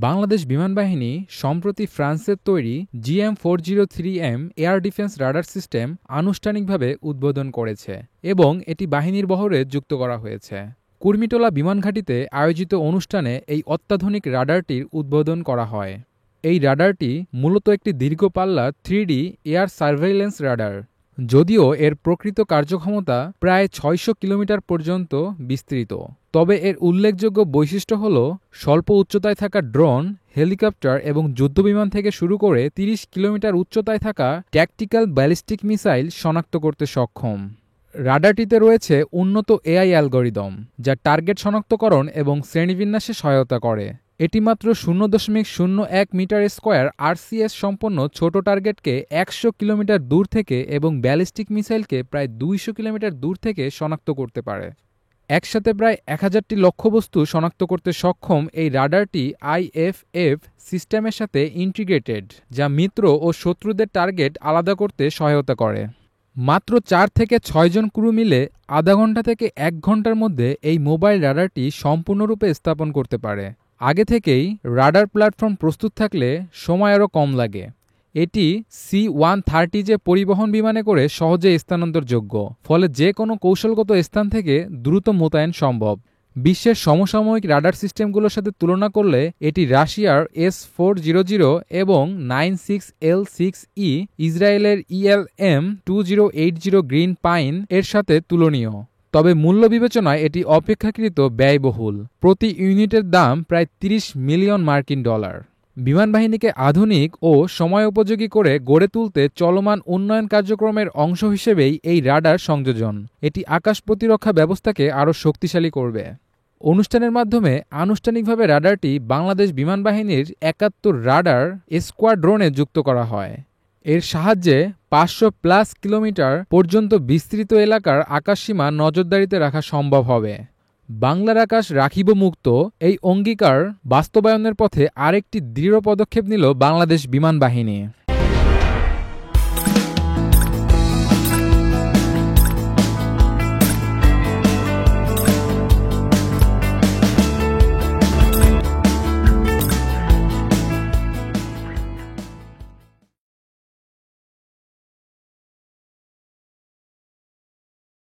বাংলাদেশ বিমান বাহিনী সম্প্রতি ফ্রান্সের তৈরি GM403M air defence radar system আনুষ্ঠানিকভাবে উদ্বোধন করেছে এবং এটি বাহিনীর বহরে যুক্ত করা হয়েছে। কুর্মিটোলা বিমান ঘাঁটিতে আয়োজিত অনুষ্ঠানে এই অত্যাধুনিক রাডারটির উদ্বোধন করা হয়। এই রাডারটি মূলত একটি দীর্ঘ পাল্লা 3D এয়ার সার্ভেইলেন্স রাডার। যদিও এর প্রকৃত কার্যক্ষমতা প্রায় 600 কিলোমিটার পর্যন্ত বিস্তৃত, তবে এর উল্লেখযোগ্য বৈশিষ্ট্য হল স্বল্প উচ্চতায় থাকা ড্রোন, হেলিকপ্টার এবং যুদ্ধবিমান থেকে শুরু করে 30 কিলোমিটার উচ্চতায় থাকা ট্যাকটিক্যাল ব্যালিস্টিক মিসাইল শনাক্ত করতে সক্ষম। রাডারটিতে রয়েছে উন্নত AI অ্যালগরিদম, যা টার্গেট শনাক্তকরণ এবং শ্রেণীবিন্যাসে সহায়তা করে। এটি মাত্র 0.01 মিটার স্কয়ার RCS সম্পন্ন ছোট টার্গেটকে 100 কিলোমিটার দূর থেকে এবং ব্যালিস্টিক মিসাইলকে প্রায় 200 কিলোমিটার দূর থেকে শনাক্ত করতে পারে। একসাথে প্রায় 1000টি লক্ষ্যবস্তু শনাক্ত করতে সক্ষম এই রাডারটি IFF সিস্টেমের সাথে ইন্টিগ্রেটেড, যা মিত্র ও শত্রুদের টার্গেট আলাদা করতে সহায়তা করে। মাত্র 4 থেকে 6 জন ক্রু মিলে আধা ঘন্টা থেকে 1 ঘন্টার মধ্যে এই মোবাইল রাডারটি সম্পূর্ণরূপে স্থাপন করতে পারে। আগে থেকেই রাডার প্ল্যাটফর্ম প্রস্তুত থাকলে সময় আরও কম লাগে। এটি C-130 পরিবহন বিমানে করে সহজে স্থানান্তরযোগ্য, ফলে যে কোনো কৌশলগত স্থান থেকে দ্রুত মোতায়েন সম্ভব। বিশ্বের সমসাময়িক রাডার সিস্টেমগুলোর সাথে তুলনা করলে এটি রাশিয়ার S-400 এবং 96L6E, ইসরায়েলের ELM-2080 গ্রিন পাইন এর সাথে তুলনীয়। তবে মূল্য বিবেচনায় এটি অপেক্ষাকৃত ব্যয়বহুল। প্রতি ইউনিটের দাম প্রায় $30 মিলিয়ন। বিমান বাহিনীকে আধুনিক ও সময়োপযোগী করে গড়ে তুলতে চলমান উন্নয়ন কার্যক্রমের অংশ হিসেবেই এই রাডার সংযোজন। এটি আকাশ প্রতিরক্ষা ব্যবস্থাকে আরও শক্তিশালী করবে। অনুষ্ঠানের মাধ্যমে আনুষ্ঠানিকভাবে রাডারটি বাংলাদেশ বিমান বাহিনীর 71 রাডার স্কোয়াড্রনে যুক্ত করা হয়। এর সাহায্যে 500+ কিলোমিটার পর্যন্ত বিস্তৃত এলাকার আকাশসীমা নজরদারিতে রাখা সম্ভব হবে। বাংলার আকাশ রাখিব মুক্ত, এই অঙ্গীকার বাস্তবায়নের পথে আরেকটি দৃঢ় পদক্ষেপ নিল বাংলাদেশ বিমান বাহিনী।